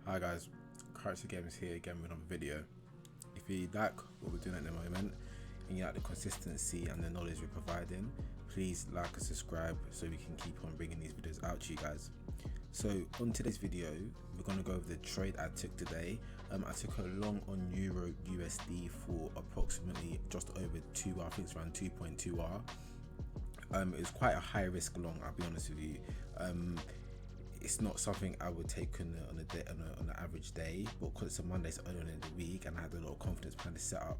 Hi guys, Character Games here again with another video. If you like what we're doing at the moment and you like the consistency and the knowledge we're providing, please like and subscribe so we can keep on bringing these videos out to you guys. So on today's video, we're going to go over the trade I took today. I took a long on Euro USD for approximately just over 2, I think it's around 2.2 R. It was quite a high risk long, I'll be honest with you. It's not something I would take on an average day, but because it's a Monday, so early in the week, and I had a lot of confidence behind the setup,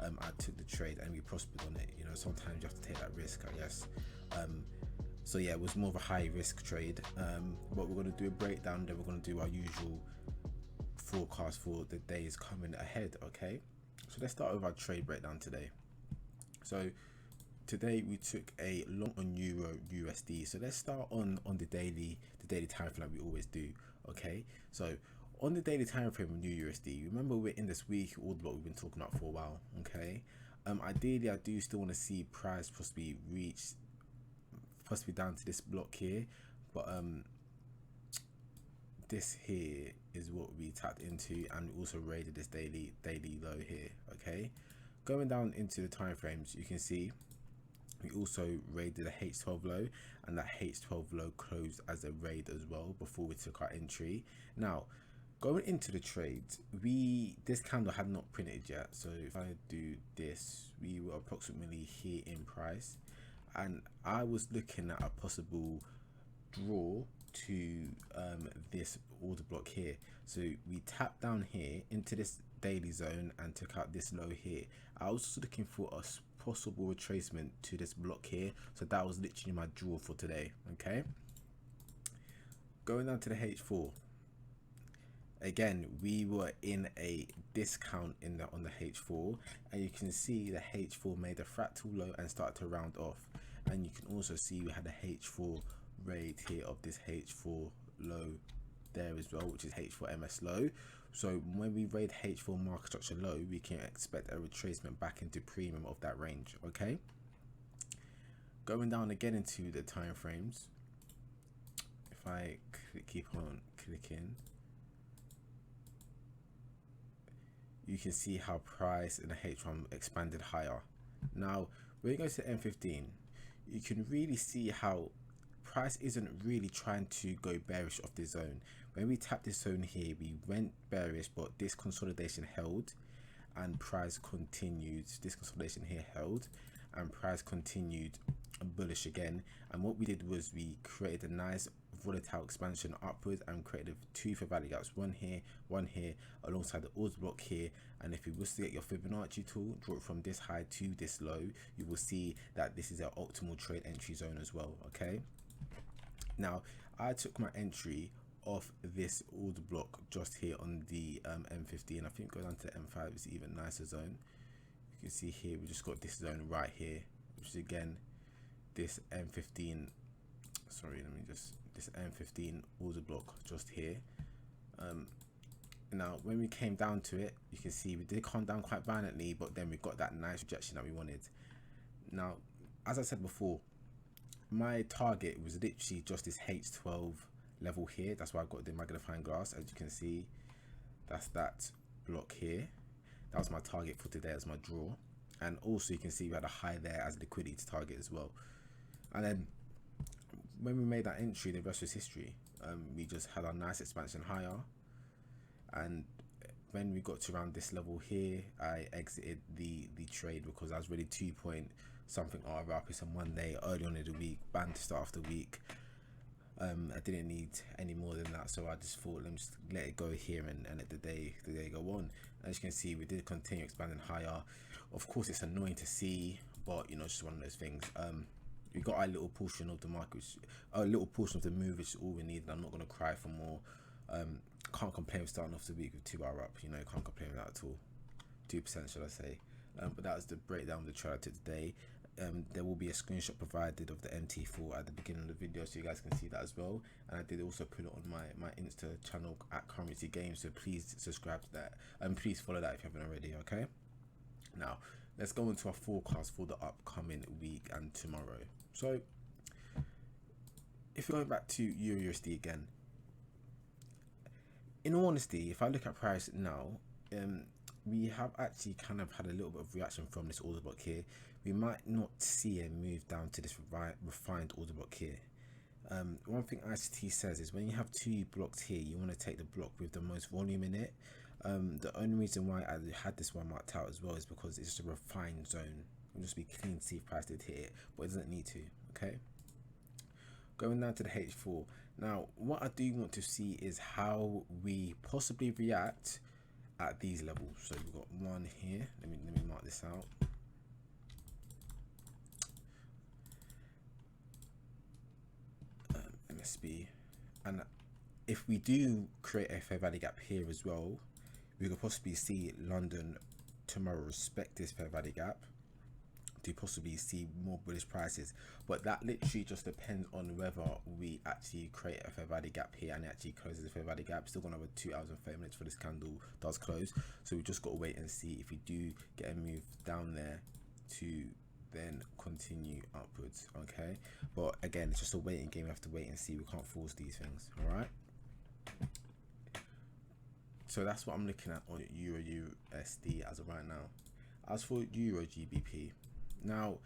I took the trade and we prospered on it. You know, sometimes you have to take that risk, I guess. So yeah, it was more of a high risk trade. But we're going to do a breakdown, then we're going to do our usual forecast for the days coming ahead. Okay, so let's start with our trade breakdown today. So today we took a long on Euro USD. So let's start on the daily time frame like we always do. Okay, so on the daily time frame of New USD, remember we're in this week order block we've been talking about for a while. Okay, ideally I do still want to see price possibly down to this block here, but this here is what we tapped into, and we also raided this daily low here. Okay, going down into the time frames, you can see we also raided a H12 low, and that H12 low closed as a raid as well before we took our entry. Now going into the trade, this candle had not printed yet, so if I do this, we were approximately here in price, and I was looking at a possible draw to this order block here. So we tapped down here into this daily zone and took out this low here. I was also looking for a possible retracement to this block here, so that was literally my draw for today. Okay, going down to the H4, again we were in a discount on the H4, and you can see the H4 made a fractal low and started to round off, and you can also see we had a H4 raid here of this H4 low there as well, which is H4 MS low. So when we raid H4 market structure low, we can expect a retracement back into premium of that range. Okay, going down again into the time frames, if I keep on clicking, you can see how price in the H1 expanded higher. Now when you go to M15, you can really see how price isn't really trying to go bearish off this zone. When we tap this zone here, we went bearish, but this consolidation held and price continued. This consolidation here held and price continued bullish again, and what we did was we created a nice volatile expansion upwards and created two fair value gaps, one here alongside the order block here. And if you was to get your Fibonacci tool, draw it from this high to this low, you will see that this is our optimal trade entry zone as well. Okay, now I took my entry off this order block just here on the M50, and I think go down to M5 is even nicer zone. You can see here we just got this zone right here, which is again this M15, sorry, this M15 order block just here. Now when we came down to it, you can see we did come down quite violently, but then we got that nice rejection that we wanted. Now as I said before, my target was literally just this H12 level here. That's why I got the magnifying glass. As you can see, that's that block here. That was my target for today as my draw, and also you can see we had a high there as a liquidity target as well. And then when we made that entry, the rest was history. We just had a nice expansion higher, and when we got to around this level here, I exited the trade because I was really 2 point something R up. It's a Monday early on in the week, banned to start off the week. I didn't need any more than that, so I just thought let me just let it go here and let the day go on. As you can see, we did continue expanding higher. Of course it's annoying to see, but you know, it's just one of those things. We got our little portion of the market, a little portion of the move, which is all we need, and I'm not going to cry for more. Can't complain with starting off the week with 2 hour up, you know, can't complain with that at all. 2% should I say. But that was the breakdown of the trade I did today. There will be a screenshot provided of the MT4 at the beginning of the video, so you guys can see that as well. And I did also put it on my Insta channel at Currency Games, so please subscribe to that and please follow that if you haven't already. Okay, now let's go into our forecast for the upcoming week and tomorrow. So if we're going back to EURUSD again, in all honesty, if I look at price now, we have actually kind of had a little bit of reaction from this order block here. We might not see a move down to this refined order block here. One thing ICT says is when you have two blocks here, you want to take the block with the most volume in it. The only reason why I had this one marked out as well is because it's just a refined zone. It'll just be clean to see if price did hit it, but it doesn't need to. Okay, going down to the H4 now, what I do want to see is how we possibly react at these levels. So we've got one here. Let me mark this out. MSB, and if we do create a fair value gap here as well, we could possibly see London tomorrow respect this fair value gap to possibly see more bullish prices, but that literally just depends on whether we actually create a fair value gap here and it actually closes the fair value gap. Still gonna have 2 hours and 30 minutes for this candle does close, so we just got to wait and see if we do get a move down there to then continue upwards. Okay, but again, it's just a waiting game. We have to wait and see. We can't force these things. All right, so that's what I'm looking at on Euro USD as of right now. As for Eurgbp, now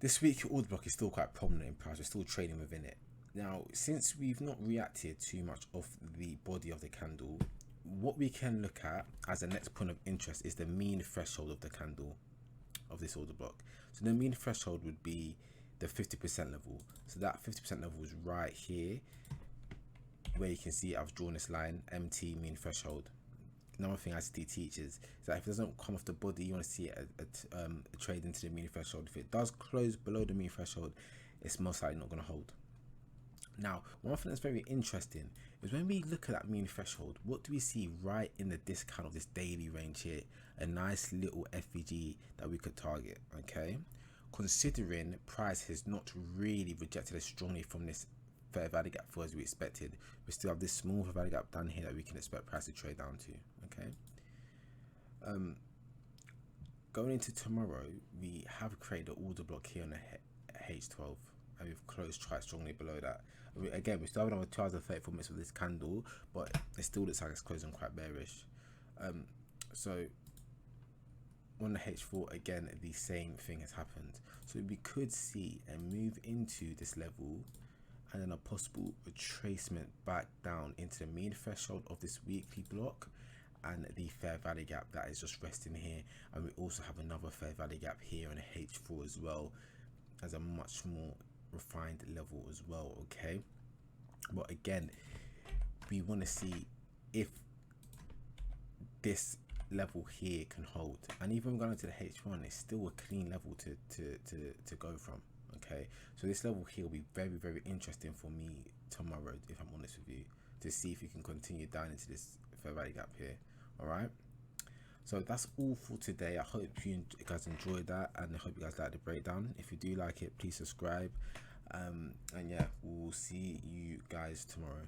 this week order block is still quite prominent in price. We're still trading within it. Now, since we've not reacted too much off the body of the candle, what we can look at as the next point of interest is the mean threshold of the candle of this order block. So the mean threshold would be the 50% level. So that 50% level is right here, where you can see I've drawn this line, MT mean threshold. Another thing ICT teaches is that if it doesn't come off the body, you want to see a trade into the mean threshold. If it does close below the mean threshold, it's most likely not going to hold. Now, one thing that's very interesting is when we look at that mean threshold, what do we see right in the discount of this daily range here? A nice little FVG that we could target. Okay, considering price has not really rejected as strongly from this fair value gap for as we expected, we still have this small fair value gap down here that we can expect price to trade down to. Okay, going into tomorrow, we have created an order block here on the H12 and we've closed quite strongly below that. Again, we still have another 2 hours and 34 minutes of this candle, but it still looks like it's closing quite bearish. So on the H4 again, the same thing has happened. So we could see a move into this level and then a possible retracement back down into the mean threshold of this weekly block and the fair value gap that is just resting here. And we also have another fair value gap here on the H4 as well, as a much more refined level as well. Okay, but again, we want to see if this level here can hold, and even going to the H1, it's still a clean level to go from. Okay, so this level here will be very interesting for me tomorrow, if I'm honest with you, to see if you can continue down into this fair value gap here. All right, so that's all for today. I hope you guys enjoyed that, and I hope you guys like the breakdown. If you do like it, please subscribe, and yeah, we'll see you guys tomorrow.